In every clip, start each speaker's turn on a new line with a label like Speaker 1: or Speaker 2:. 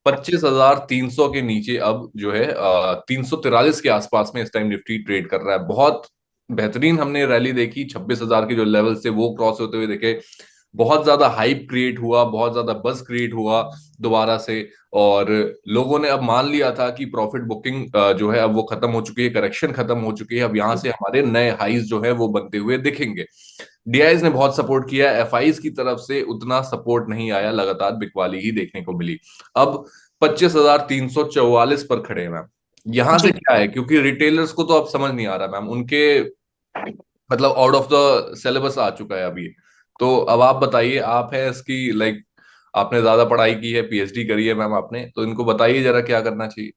Speaker 1: 25,300 के नीचे अब जो है 343 के आसपास में इस टाइम निफ्टी ट्रेड कर रहा है। बहुत बेहतरीन हमने रैली देखी, 26,000 के जो लेवल से वो क्रॉस होते हुए देखे। बहुत ज्यादा हाइप क्रिएट हुआ, बहुत ज्यादा बज क्रिएट हुआ दोबारा से। और लोगों ने अब मान लिया था कि प्रॉफिट बुकिंग जो है अब वो खत्म हो चुकी है, करेक्शन खत्म हो चुकी है, अब यहां से हमारे नए हाईज जो है वो बनते हुए दिखेंगे। डीआईज ने बहुत सपोर्ट किया, एफआईज की तरफ से उतना सपोर्ट नहीं आया, लगातार बिकवाली ही देखने को मिली। अब 25,344 पर खड़े हैं मैम। यहां से
Speaker 2: जी।
Speaker 1: क्या है, क्योंकि रिटेलर्स को तो अब समझ नहीं आ रहा मैम, उनके मतलब आउट ऑफ द सिलेबस आ चुका है अभी। तो अब आप बताइए, आप है इसकी लाइक, आपने ज्यादा पढ़ाई की है, पीएचडी करी है मैम आपने, तो इनको बताइए जरा क्या करना चाहिए।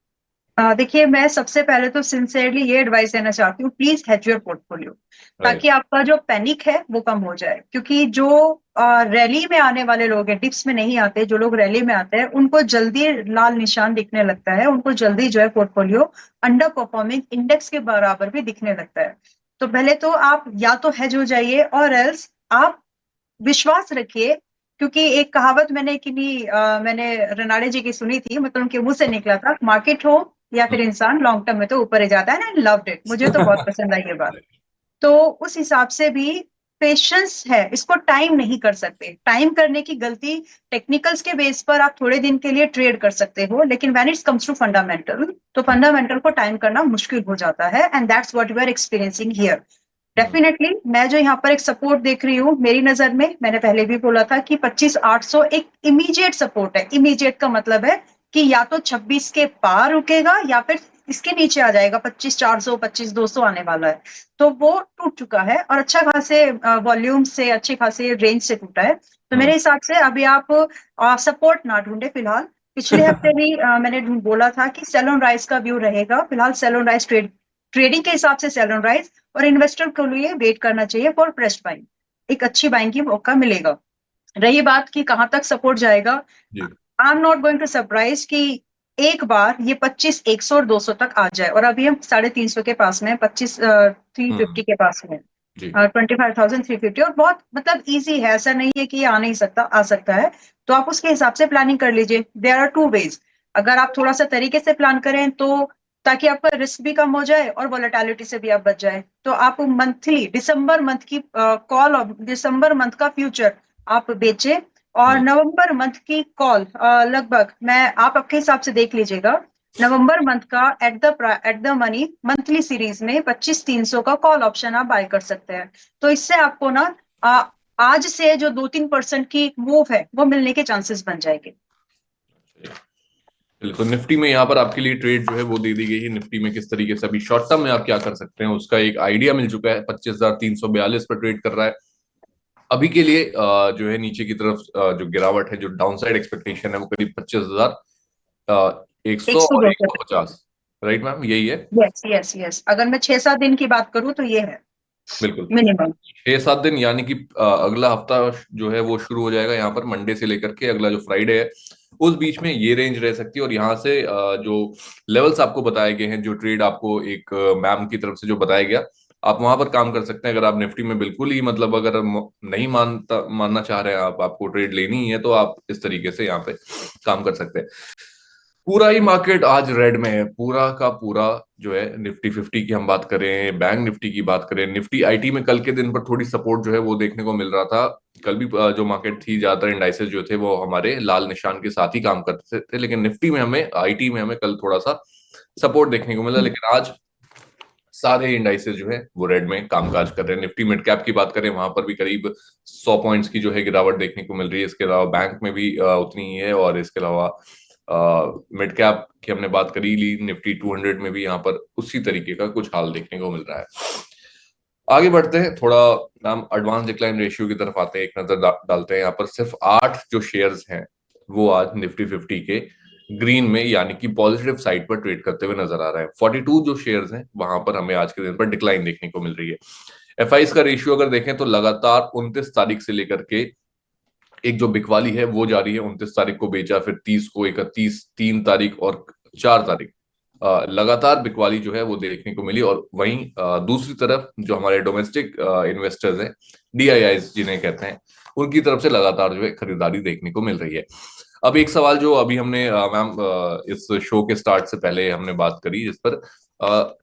Speaker 2: देखिए, मैं सबसे पहले तो सिंसियरली ये एडवाइस देना चाहती हूँ, please hedge your portfolio,
Speaker 1: right.
Speaker 2: ताकि आपका जो पैनिक है वो कम हो जाए। क्योंकि जो रैली में आने वाले लोग हैं, डिप्स में नहीं आते, जो लोग रैली में आते हैं उनको जल्दी लाल निशान दिखने लगता है, उनको जल्दी जो है पोर्टफोलियो अंडर परफॉर्मिंग इंडेक्स के बराबर भी दिखने लगता है। तो पहले तो आप या तो हेज हो जाइए, और एल्स आप विश्वास रखिए। क्योंकि एक कहावत मैंने रनाड़े जी की सुनी थी, मतलब उनके मुंह से निकला था, मार्केट हो या फिर इंसान, लॉन्ग टर्म में तो ऊपर ही जाता है। एंड लव्ड इट, मुझे तो बहुत पसंद आई ये बात। तो उस हिसाब से भी पेशेंस है, इसको टाइम नहीं कर सकते। टाइम करने की गलती, टेक्निकल्स के बेस पर आप थोड़े दिन के लिए ट्रेड कर सकते हो, लेकिन when it's comes to fundamental, तो फंडामेंटल को टाइम करना मुश्किल हो जाता है। And that's what we are experiencing here. Definitely मैं जो यहाँ पर एक सपोर्ट देख रही हूँ, मेरी नजर में, मैंने पहले भी बोला था कि 25,800 एक इमीडिएट सपोर्ट है। इमीडिएट का मतलब है कि या तो 26 के पार रुकेगा या फिर इसके नीचे आ जाएगा, 25,400, 25,200 आने वाला है। तो वो टूट चुका है, और अच्छा खासे वॉल्यूम से, अच्छे खासे रेंज से टूटा है। तो मेरे हिसाब से अभी आप सपोर्ट ना ढूंढे फिलहाल। पिछले हफ्ते भी मैंने बोला था कि सेल ऑन राइज का व्यू रहेगा। फिलहाल सेल ऑन राइज ट्रेडिंग के हिसाब से सेल ऑन राइज, और इन्वेस्टर को लिए वेट करना चाहिए फॉर फ्रेश बाइंग। एक अच्छी बाइंग की मौका मिलेगा। रही बात कि कहां तक सपोर्ट जाएगा,
Speaker 1: जी।
Speaker 2: I am not going to surprise कि एक बार ये 25,100 और 200 तक आ जाए। और अभी हम 350 के पास में, 25,350
Speaker 1: हम्म।
Speaker 2: के पास में,
Speaker 1: जी।
Speaker 2: 25,350। और बहुत मतलब इजी है, ऐसा नहीं है कि ये आ नहीं सकता, आ सकता है। तो आप उसके हिसाब से प्लानिंग कर लीजिए। There are two ways. अगर आप थोड़ा सा तरीके से प्लान करें तो, ताकि आपका रिस्क भी कम हो जाए और वॉलेटिलिटी से भी आप बच जाए, तो आप मंथली दिसंबर मंथ की कॉल और दिसंबर मंथ का फ्यूचर आप बेचे, और
Speaker 1: हम्म।
Speaker 2: नवंबर मंथ की कॉल लगभग, मैं आप आपके हिसाब से देख लीजिएगा, नवंबर मंथ का at the money monthly series में 25,300 का कॉल ऑप्शन आप बाय कर सकते हैं। तो इससे आपको ना आ, आज से जो 2-3% की मूव है वो मिलने के चांसेस बन जाएंगे।
Speaker 1: बिल्कुल, निफ्टी में यहाँ पर आपके लिए ट्रेड जो है वो दे दी गई है। निफ्टी में किस तरीके से अभी शॉर्ट टर्म में आप क्या कर सकते हैं उसका एक आइडिया मिल चुका है। 25,342 पर ट्रेड कर रहा है अभी के लिए। जो है नीचे की तरफ जो गिरावट है, जो डाउनसाइड एक्सपेक्टेशन है, वो करीब 25,100
Speaker 2: 100
Speaker 1: और
Speaker 2: 200
Speaker 1: 150। राइट मैम, यही है।
Speaker 2: यस यस यस, अगर मैं 6-7 दिन की बात करूं तो ये है
Speaker 1: बिल्कुल।
Speaker 2: मिनिमम।
Speaker 1: 6-7 दिन यानी कि अगला हफ्ता जो है वो शुरू हो जाएगा यहाँ पर मंडे से लेकर के अगला जो फ्राइडे है, उस बीच में ये रेंज रह सकती है। और यहाँ से जो लेवल्स आपको बताए गए हैं, जो ट्रेड आपको एक मैम की तरफ से जो बताया गया, आप वहां पर काम कर सकते हैं। अगर आप निफ्टी में बिल्कुल ही मतलब अगर नहीं मानना चाह रहे हैं आप, आपको ट्रेड लेनी ही है, तो आप इस तरीके से यहाँ पे काम कर सकते हैं। पूरा ही मार्केट आज रेड में है, पूरा का पूरा। जो है निफ्टी 50 की हम बात करें, बैंक निफ्टी की बात करें, निफ्टी आईटी में कल के दिन पर थोड़ी सपोर्ट जो है वो देखने को मिल रहा था। कल भी जो मार्केट थी, ज्यादातर इंडाइसेस जो थे वो हमारे लाल निशान के साथ ही काम करते थे, लेकिन निफ्टी में हमें, आईटी में हमें कल थोड़ा सा सपोर्ट देखने को मिला। लेकिन आज सारे इंडाइसेस जो है वो रेड में कामकाज कर रहे हैं। निफ्टी मिड कैप की बात करें, वहां पर भी करीब 100 पॉइंट्स की जो है गिरावट देखने को मिल रही है। इसके अलावा बैंक में भी उतनी ही है। और इसके अलावा मिड कैप की हमने बात करी ली, निफ्टी 200 में भी यहाँ पर उसी तरीके का कुछ हाल देखने को मिल रहा है। आगे बढ़ते हैं थोड़ा, हम एडवांस डिक्लाइन रेशियो की तरफ आते हैं, एक नजर डालते हैं। यहाँ पर सिर्फ 8 जो शेयर्स हैं वो आज निफ्टी 50 के ग्रीन में यानी कि पॉजिटिव साइड पर ट्रेड करते हुए नजर आ रहा है। 42 जो शेयर्स हैं वहां पर हमें आज के दिन पर डिक्लाइन देखने को मिल रही है। एफआईस का रेशियो अगर देखें तो लगातार 29 तारीख से लेकर के एक जो बिकवाली है वो जारी है। 29 तारीख को बेचा, फिर 30 को, 31, 3 तारीख और 4 तारीख लगातार बिकवाली जो है वो देखने को मिली। और वहीं दूसरी तरफ जो हमारे डोमेस्टिक इन्वेस्टर्स हैं, डीआईआईज जिन्हें कहते हैं, उनकी तरफ से लगातार जो है खरीदारी देखने को मिल रही है। अब एक सवाल जो अभी हमने मैम इस शो के स्टार्ट से पहले हमने बात करी, जिस पर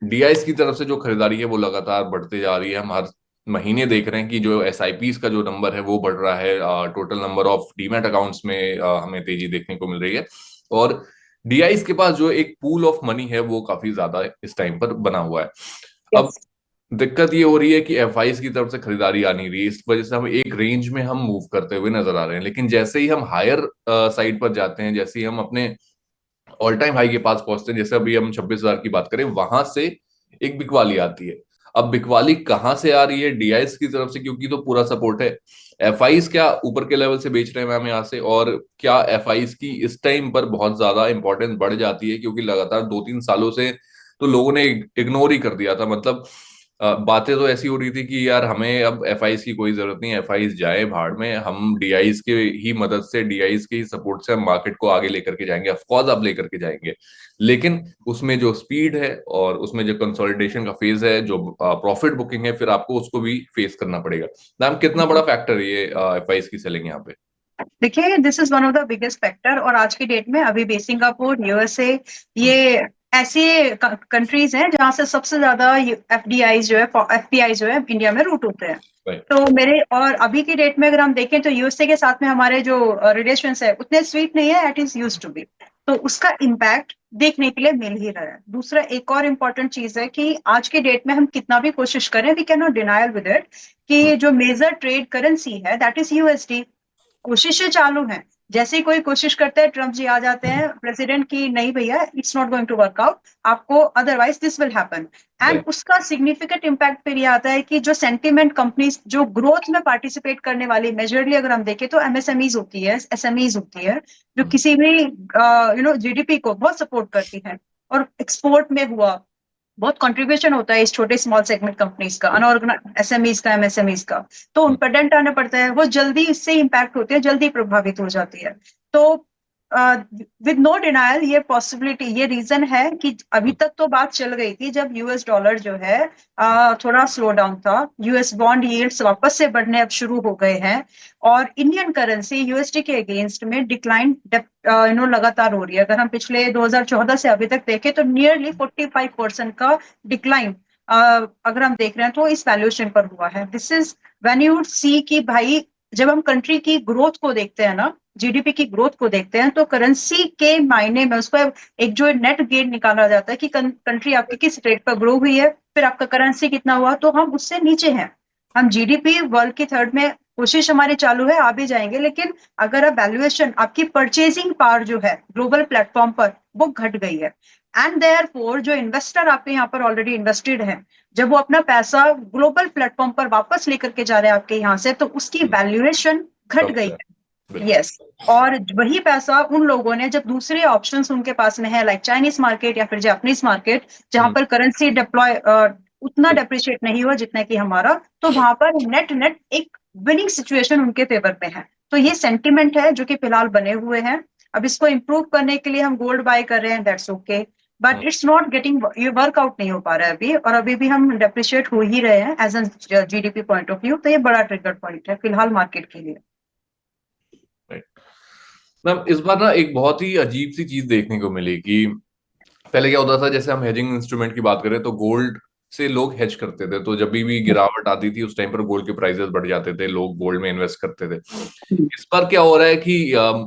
Speaker 1: डीआईस की तरफ से जो खरीदारी है वो लगातार बढ़ते जा रही है। हम हर महीने देख रहे हैं कि जो एसआईपीस का जो नंबर है वो बढ़ रहा है, total number of demat accounts में हमें तेजी देखने को मिल रही है। और डीआईस के पास जो एक पूल ऑफ मनी है वो काफी ज्यादा इस टाइम पर बना हुआ है। अब
Speaker 2: यस।
Speaker 1: दिक्कत ये हो रही है कि एफआईस की तरफ से खरीदारी आ नहीं रही है, इस वजह से हम एक रेंज में हम मूव करते हुए नजर आ रहे हैं। लेकिन जैसे ही हम हायर साइड पर जाते हैं, जैसे ही हम अपने ऑल टाइम हाई के पास पहुंचते हैं, जैसे अभी हम 26,000 की बात करें, वहां से एक बिकवाली आती है। अब बिकवाली कहाँ से आ रही है? डीआईएस की तरफ से, क्योंकि तो पूरा सपोर्ट है। एफआईस क्या ऊपर के लेवल से बेच रहे हैं मैम यहाँ से? और क्या एफआईस की इस टाइम पर बहुत ज्यादा इंपॉर्टेंस बढ़ जाती है, क्योंकि लगातार 2-3 सालों से तो लोगों ने इग्नोर ही कर दिया था। मतलब बातें तो ऐसी हो रही थी कि यार हमें अब एफआईस की कोई जरूरत नहीं, एफआईस जाए भाड़ में, हम डीआईस के ही मदद से, डीआईस के ही सपोर्ट से हम मार्केट को आगे लेकर के जाएंगे। ऑफकोर्स आप लेकर के जाएंगे, लेकिन उसमें जो स्पीड है और उसमें जो कंसोलिडेशन का फेज है, जो प्रॉफिट बुकिंग है, फिर आपको उसको भी फेस करना पड़ेगा। मैम कितना बड़ा फैक्टर है ये एफआईस की सेलिंग यहाँ पे?
Speaker 2: देखिए, this is one of the biggest factor. और आज की डेट में अभी भी सिंगापुर, यूएसए, ये ऐसे कंट्रीज हैं जहां से सबसे ज्यादा एफडीआई जो है, एफपीआई जो है, इंडिया में रूट होते हैं।
Speaker 1: राइट।
Speaker 2: तो मेरे और अभी की डेट में अगर हम देखें तो यूएसए के साथ में हमारे जो रिलेशंस है उतने स्वीट नहीं है at is used to be. तो उसका इम्पैक्ट देखने के लिए मिल ही रहा है। दूसरा एक और इम्पोर्टेंट चीज है कि आज के डेट में हम कितना भी कोशिश करें, we can not denial with it कि जो मेजर ट्रेड करेंसी है दैट इज यूएसडी। कोशिशें चालू हैं। जैसे ही कोई कोशिश करता है, ट्रम्प जी आ जाते हैं प्रेसिडेंट की, नहीं भैया it's not going to work out, आपको otherwise this will happen. And
Speaker 1: right.
Speaker 2: उसका सिग्निफिकेंट इम्पैक्ट फिर ये आता है कि जो सेंटिमेंट कंपनीज जो ग्रोथ में पार्टिसिपेट करने वाली, मेजरली अगर हम देखें तो एमएसएमईज होती है, एसएमईज होती है, जो किसी भी जीडीपी को बहुत सपोर्ट करती है। और एक्सपोर्ट में हुआ बहुत कंट्रीब्यूशन होता है इस छोटे स्मॉल सेगमेंट कंपनीज का, अनऑर्गेनाइज एसएमईज का, एमएसएमईज का। तो उन पर डेंट आना पड़ता है, वो जल्दी इससे इम्पैक्ट होते हैं, जल्दी प्रभावित हो जाती है। तो विद नो डिनायल ये पॉसिबिलिटी, ये रीजन है कि अभी तक तो बात चल गई थी जब यूएस डॉलर जो है थोड़ा स्लो डाउन था, यूएस बॉन्ड यील्ड्स वापस से बढ़ने अब शुरू हो गए हैं, और इंडियन करेंसी यूएसडी के अगेंस्ट में डिक्लाइन लगातार हो रही है। अगर हम पिछले 2014 से अभी तक देखें तो नियरली 45% का डिक्लाइन अगर हम देख रहे हैं तो इस वैल्यूएशन पर हुआ है। This is when you see कि भाई, जब हम कंट्री की ग्रोथ को देखते हैं ना, जीडीपी की ग्रोथ को देखते हैं, तो करेंसी के मायने में उसको एक जो नेट गेन निकाला जाता है कि कंट्री आपकी किस रेट पर ग्रो हुई है, फिर आपका करेंसी कितना हुआ, तो हम उससे नीचे हैं। हम जीडीपी वर्ल्ड की थर्ड में, कोशिश हमारी चालू है, आ भी जाएंगे, लेकिन अगर आप वैल्यूएशन, आपकी परचेजिंग पावर जो है ग्लोबल प्लेटफॉर्म पर वो घट गई है। एंड देयरफॉर जो इन्वेस्टर आपके यहाँ पर ऑलरेडी इन्वेस्टेड है, जब वो अपना पैसा ग्लोबल प्लेटफॉर्म पर वापस लेकर के जा रहे हैं आपके यहाँ से, तो उसकी वैल्यूएशन घट गई है।
Speaker 1: बिल्कुल।
Speaker 2: यस। और वही पैसा उन लोगों ने, जब दूसरे ऑप्शंस उनके पास में है लाइक चाइनीज मार्केट या फिर जापानीज मार्केट, जहां पर करेंसी डिप्लॉय उतना डेप्रिशिएट नहीं हुआ जितना कि हमारा, तो वहां पर नेट नेट एक विनिंग सिचुएशन उनके फेवर में है। तो ये सेंटिमेंट है जो कि फिलहाल बने हुए हैं। अब इसको इंप्रूव करने के लिए हम गोल्ड बाय कर रहे हैं, that's okay, but it's not getting, ये वर्कआउट नहीं हो पा रहा है अभी, और अभी भी हम डेप्रिशिएट हो ही रहे हैं as an GDP point of view. तो ये बड़ा ट्रिगर पॉइंट है फिलहाल मार्केट के लिए।
Speaker 1: मैम इस बार ना एक बहुत ही अजीब सी चीज देखने को मिली कि पहले क्या होता था, जैसे हम हेजिंग इंस्ट्रूमेंट की बात करें तो गोल्ड से लोग हेज करते थे, तो जब भी गिरावट आती थी उस टाइम पर गोल्ड के प्राइसेस बढ़ जाते थे, लोग गोल्ड में इन्वेस्ट करते थे। इस बार क्या हो रहा है कि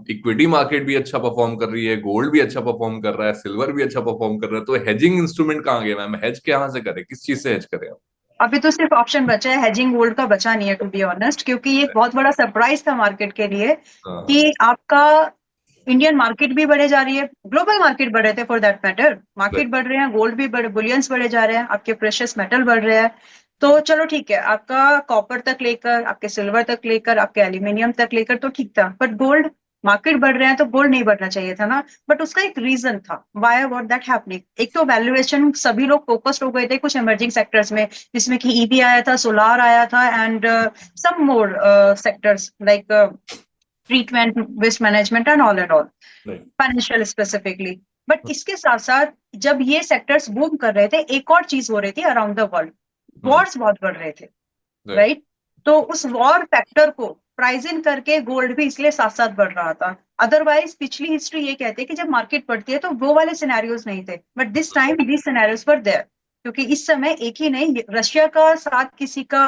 Speaker 1: इक्विटी मार्केट भी अच्छा परफॉर्म कर रही है, गोल्ड भी अच्छा परफॉर्म कर रहा है, सिल्वर भी अच्छा परफॉर्म कर रहा है, तो हेजिंग इंस्ट्रूमेंट कहाँ गए मैम? हेज कहाँ से करें, किस चीज से हेज करें हम?
Speaker 2: अभी तो सिर्फ ऑप्शन बचा है, हेजिंग गोल्ड का बचा नहीं है टू बी ऑनेस्ट, क्योंकि ये एक बहुत बड़ा सरप्राइज था मार्केट के लिए
Speaker 1: हाँ।
Speaker 2: कि आपका इंडियन मार्केट भी बढ़े जा रही है, ग्लोबल मार्केट बढ़े थे फॉर दैट मैटर, मार्केट बढ़ रहे हैं, गोल्ड भी बढ़े, बुलियंस बढ़े जा रहे हैं, आपके प्रेशियस मेटल बढ़ रहे हैं। तो चलो ठीक है, आपका कॉपर तक लेकर, आपके सिल्वर तक लेकर, आपके एल्यूमिनियम तक लेकर तो ठीक था, बट गोल्ड, मार्केट बढ़ रहे हैं तो गोल्ड नहीं बढ़ना चाहिए था ना। बट उसका एक रीजन था, व्हाई वॉट दैट हैपनिंग। एक तो वैल्यूएशन, सभी लोग फोकस्ड हो गए थे कुछ इमर्जिंग सेक्टर्स में, जिसमें कि ईवी आया था, सोलार आया था, and some more sectors like treatment, waste management and all,
Speaker 1: right.
Speaker 2: Financial specifically. But इसके साथ साथ जब ये सेक्टर्स बूम कर रहे थे, एक और चीज हो रही थी अराउंड द वर्ल्ड, वॉर्स बहुत बढ़ रहे थे,
Speaker 1: राइट।
Speaker 2: राइट। तो उस वॉर फैक्टर को प्राइज इन करके गोल्ड भी इसलिए साथ साथ बढ़ रहा था। अदरवाइज पिछली हिस्ट्री ये कहती है कि जब मार्केट बढ़ती है तो वो वाले सिनेरियोज नहीं थे, but this time these scenarios were there. क्योंकि इस समय एक ही नहीं, रशिया का साथ किसी का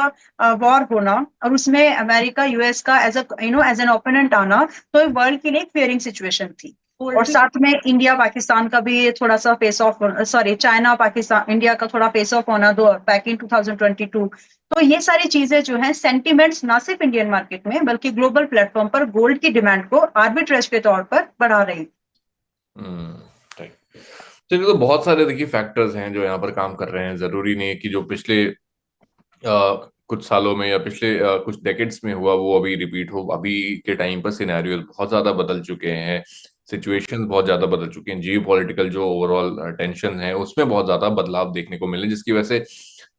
Speaker 2: वॉर होना और उसमें अमेरिका यूएस का as a as an opponent आना, तो वर्ल्ड के लिए एक फेयरिंग सिचुएशन थी। और साथ में इंडिया पाकिस्तान का भी थोड़ा सा face of, sorry China Pakistan India का थोड़ा फेस ऑफ होना दो बैक इन 2022। तो ये सारी चीजें जो हैं सेंटिमेंट्स ना सिर्फ इंडियन मार्केट में बल्कि ग्लोबल प्लेटफॉर्म पर गोल्ड की डिमांड को आर्बिट्रेज के तौर पर बढ़ा रही।
Speaker 1: हम्म। right। चलिए, तो बहुत सारे देखिए फैक्टर्स हैं जो यहाँ पर काम कर रहे हैं। जरूरी नहीं है कि जो पिछले कुछ सालों में या पिछले कुछ डेकेड्स में हुआ वो अभी रिपीट हो। अभी के टाइम पर सिनेरियोज बहुत ज्यादा बदल चुके हैं, सिचुएशंस बहुत ज्यादा बदल चुके हैं, जियो पॉलिटिकल जो ओवरऑल टेंशन है उसमें बहुत ज्यादा बदलाव देखने को मिले, जिसकी वजह से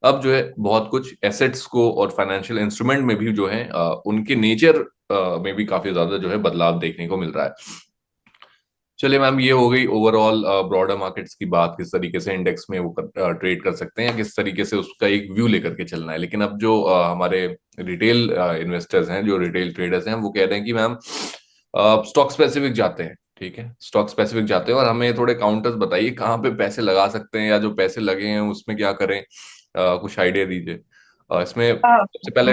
Speaker 1: अब जो है बहुत कुछ एसेट्स को और फाइनेंशियल इंस्ट्रूमेंट में भी जो है उनके नेचर में भी काफी ज्यादा जो है बदलाव देखने को मिल रहा है। चलिए मैम, ये हो गई ओवरऑल ब्रॉडर मार्केट्स की बात, किस तरीके से इंडेक्स में वो ट्रेड कर सकते हैं या किस तरीके से उसका एक व्यू लेकर के चलना है। लेकिन अब जो हमारे रिटेल इन्वेस्टर्स हैं, जो रिटेल ट्रेडर्स हैं, वो कह रहे हैं कि मैम स्टॉक स्पेसिफिक जाते हैं। ठीक है, स्टॉक स्पेसिफिक जाते हैं और हमें थोड़े काउंटर्स बताइए कहाँ पे पैसे लगा सकते हैं, या जो पैसे लगे हैं उसमें क्या करें। कुछ आइडिया दीजिए इसमें। सबसे पहले